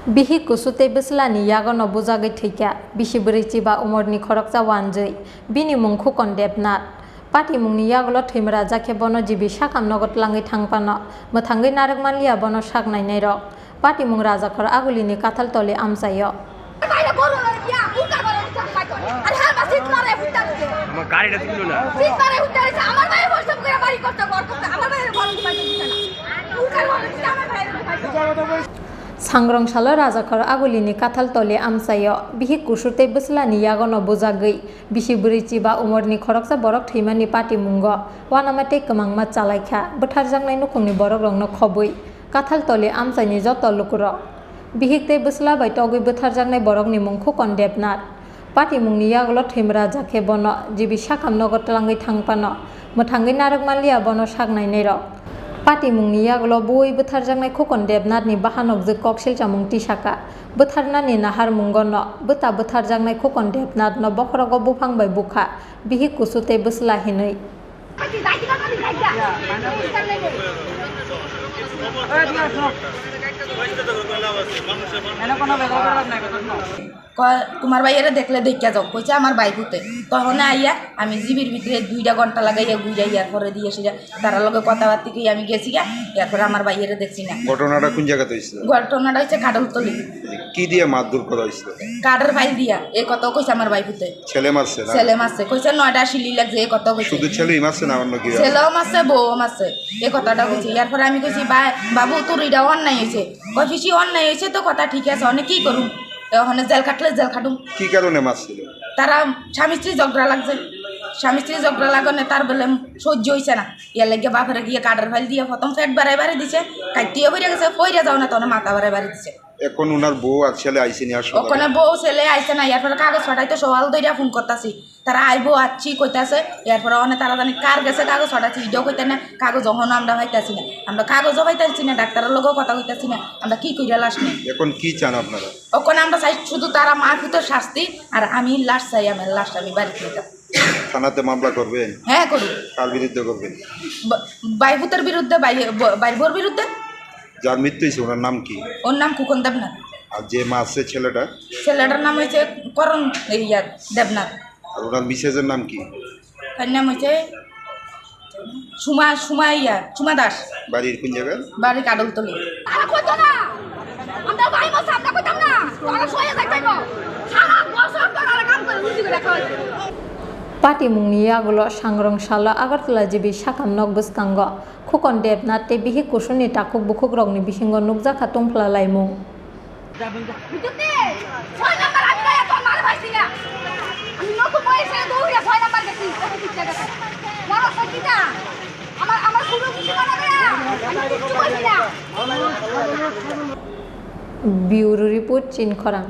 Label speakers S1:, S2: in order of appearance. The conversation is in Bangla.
S1: Bihi kusute beslani yagono bujagai thika bisi berici ba umorni khoroksa wanjai bini mungkhu kondepnat pati mungni yagolo thimra jakhe bono jibi sakam nogot langai thangpano mothangai narakmanliya bono saknainai rok pati mung rajakhor agulini kathal tole amsayo
S2: গাড়িটা তুললো না
S1: सांग्रंसालो राजाखर आगुलिनी काथाल तले आमसायो बिहि कुसुते बेस्लानि यागनो बुजागै बिसि बुरिचि बा उमरनि खरकसा बरक थैमानि पाति मुंग वानामाते कमांगमा चालायखा बोथारजांनाय नुखुंनि बरक रंनो खबै काथाल तले आमसायनि जत लुकुर बिहिकते बेस्ला बाय तगै बोथारजांनाय बरकनि मुंखौ कन्देबनार पाति मुंनि यागलो थैमरा जाखे बनो जिबि साखाम नगत लांगै थांपानो मोथांगै नारकमालिया बनो सागनायनै रक Pati mungni yaglo boi botarjangnai khokon debnatni bahanok je koksil chamung tisaka botarnani nahar mungono bota botarjangnai khokon debnat no bokhrogo bufangbai bukha bihi kusute besla hinai
S3: তোমার ভাইয়েরা দেখলে দেখা যাও কইছে আমার ভাই পুতে তখন আইয়া আমি জিবির ভিতরে 2 ঘন্টা লাগাইয়া গুইয়া পরে দিয়ে এসে তারা লগে কথাবার্তা কই আমি গেছি গা এরপর আমার ভাইয়েরা দেখছি না।
S4: ঘটনাটা কোন জায়গাতে হইছিল?
S3: ঘটনাটা হচ্ছে কাডলতলি।
S4: কি দিয়ে মারধর করা হইছিল?
S3: কাডের ফাইল দিয়া এই কথা কইছে আমার ভাই পুতে।
S4: ছেলে মারছে না?
S3: ছেলে মারছে কইছে 9টা শিলি লাগছে এই কথা কইছে।
S4: শুধু ছেলেই মারছে না অন্য কি?
S3: ছেলেও মারছে বউও মারছে এই কথাটা কইছে। এরপর আমি কইছি বাবু তোর এটা অন্যায় হয়েছে কই ফিসি অন্যায় হয়েছে তো কথা ঠিক আছে অনেক কি করুম ওখানে জেল কাটলে জেল খাটুম।
S4: কি কারণে মারছিল?
S3: তারা স্বামী স্ত্রী ঝগড়া লাগছে স্বামী স্ত্রী ঝগড়া লাগানে তার বলে সহ্য হয়েছে না ইয়ার লাগে বাপরে গিয়ে কাঠের ফাইল দিয়ে প্রথম ফ্যাট বাড়াই দিছে কাটিয়ে বইরে গেছে পইরা যাও না তখন মাথা বাড়াই দিছে।
S4: এখন ওনার বউ আর ছেলে আইছে নি আসলে?
S3: ওখানে বউ ছেলে আইছে না এরপরে কাগজ ফাটাইতে সকাল দইরা ফোন করতেছি তারা আইবো আচ্ছি কইতাছে এরপরে অনেক তারা জানি কার গেছে কাগজ ফাটাচ্ছি এটাও কইতে না কাগজ যখন আমরা পাইতাছি না আমরা কাগজও পাইতাছি না ডাক্তারের লগেও কথা কইতাছি না আমরা কি কইরা লাশ নেই।
S4: এখন কি চান আপনারা?
S3: ওখানে আমরা চাই শুধু তারা মারফুতের শাস্তি আর আমি লাশ চাই আমার লাশ আমি বাড়িতে নিতাম।
S4: থানাতে মামলা করবেন?
S3: হ্যাঁ করুন।
S4: কার বিরুদ্ধে করবেন?
S3: বাইপুতের বিরুদ্ধে বাইরবোর বিরুদ্ধে।
S4: যার মৃত্যু হয়েছে ওনার নাম কি?
S3: ওর নাম কুকন দেবনাথ।
S4: আর যে মারছে
S3: ছেলেটার নাম হয়েছে করণ দেবনাথ।
S4: আর ওনার মিসেজের নাম কি?
S3: তার নাম হয়েছে সুমা দাস।
S4: বাড়ির কোন জায়গায়?
S3: বাড়ি কাডলতলি।
S1: Pati mungni yagulo sangrongsaalo agartala jibi sakam nok bwskango khokon debnat te bihi kusuni takuk bukhuk rokni bisingo nukjaka tongphla laimung Bureau report Chin Khorang.